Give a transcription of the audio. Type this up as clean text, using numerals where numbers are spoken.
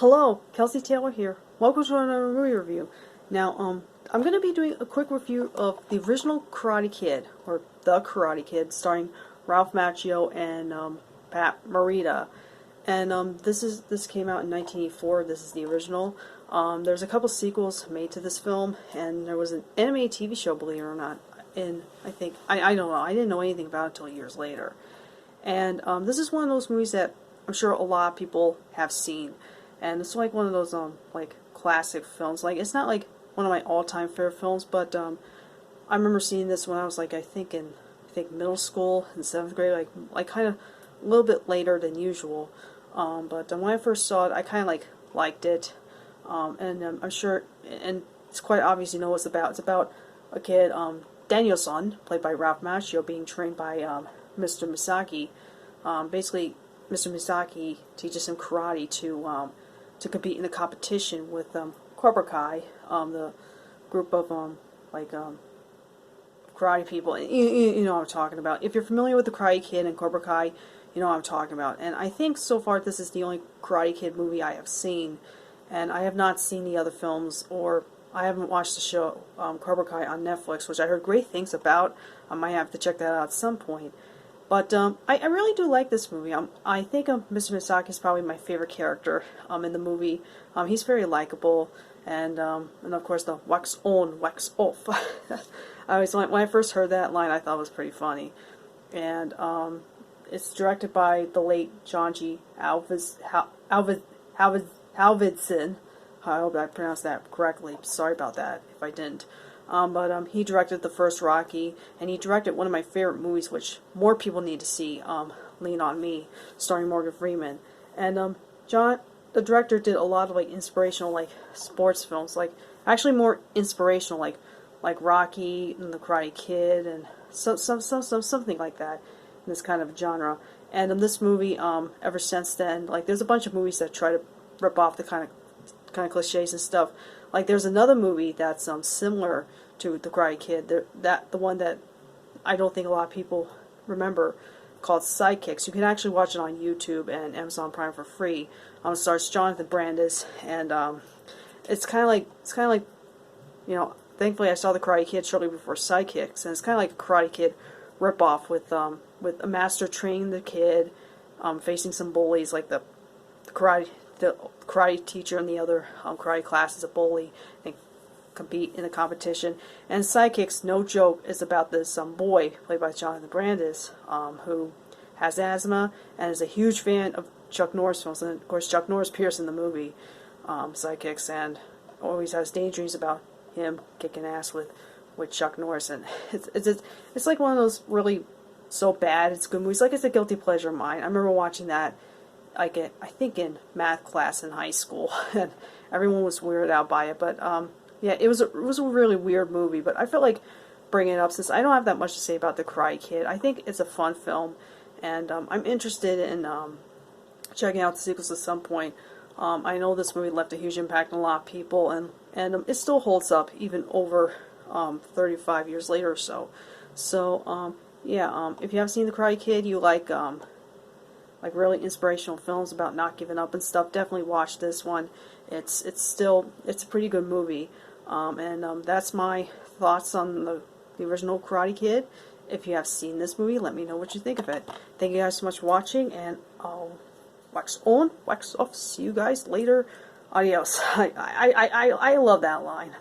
Hello, Kelsey Taylor here. Welcome to another movie review. Now, I'm going to be doing a quick review of the original Karate Kid, or The Karate Kid, starring Ralph Macchio and Pat Morita. And this came out in 1984. This is the original. There's a couple sequels made to this film, and there was an animated TV show, believe it or not. And I don't know. I didn't know anything about it until years later. And this is one of those movies that I'm sure a lot of people have seen. And it's like one of those like classic films. Like, it's not like one of my all-time favorite films, but I remember seeing this when I was like I think middle school in 7th grade, like kind of a little bit later than usual. But when I first saw it, I kind of liked it, and I'm sure, and it's quite obvious you know what it's about. It's about a kid, Daniel-san, played by Ralph Macchio, being trained by Mr. Misaki. Basically, Mr. Misaki teaches him karate to compete in a competition with Cobra Kai, the group of karate people. You know what I'm talking about. If you're familiar with the Karate Kid and Cobra Kai, you know what I'm talking about. And I think so far this is the only Karate Kid movie I have seen, and I have not seen the other films, or I haven't watched the show Cobra Kai on Netflix, which I heard great things about. I might have to check that out at some point. But I really do like this movie. I think Mr. Misaki is probably my favorite character in the movie. He's very likable, and of course the wax on, wax off. When I first heard that line, I thought it was pretty funny. And it's directed by the late John G. Avildsen. I hope I pronounced that correctly. Sorry about that if I didn't. But he directed the first Rocky, and he directed one of my favorite movies, which more people need to see, Lean on Me, starring Morgan Freeman. And John, the director, did a lot of inspirational sports films, actually more inspirational, like Rocky and the Karate Kid, and something like that in this kind of genre. And in this movie, ever since then, there's a bunch of movies that try to rip off the kind of cliches and stuff. There's another movie that's similar to The Karate Kid, the one that I don't think a lot of people remember, called Sidekicks. You can actually watch it on YouTube and Amazon Prime for free. It stars Jonathan Brandis, and it's kind of like, you know, thankfully I saw The Karate Kid shortly before Sidekicks, and it's kind of like a Karate Kid ripoff with a master training the kid, facing some bullies, like the karate teacher and the other karate class is a bully and compete in a competition. And Sidekicks, no joke, is about this boy played by Jonathan Brandis, who has asthma and is a huge fan of Chuck Norris films. And of course Chuck Norris appears in the movie Sidekicks, and always has daydreams about him kicking ass with Chuck Norris. And it's like one of those really so bad it's good movies. It's a guilty pleasure of mine. I remember watching that I think in math class in high school, and everyone was weirded out by it. But yeah, it was a really weird movie. But I felt like bringing it up since I don't have that much to say about The Karate Kid. I think it's a fun film, and I'm interested in checking out the sequels at some point. I know this movie left a huge impact on a lot of people, and it still holds up even over 35 years later or so. So yeah, if you haven't seen The Karate Kid, you like really inspirational films about not giving up and stuff, definitely watch this one. It's a pretty good movie. And that's my thoughts on the original Karate Kid. If you have seen this movie, let me know what you think of it. Thank you guys so much for watching, and I'll wax on, wax off. See you guys later. Adios. I love that line.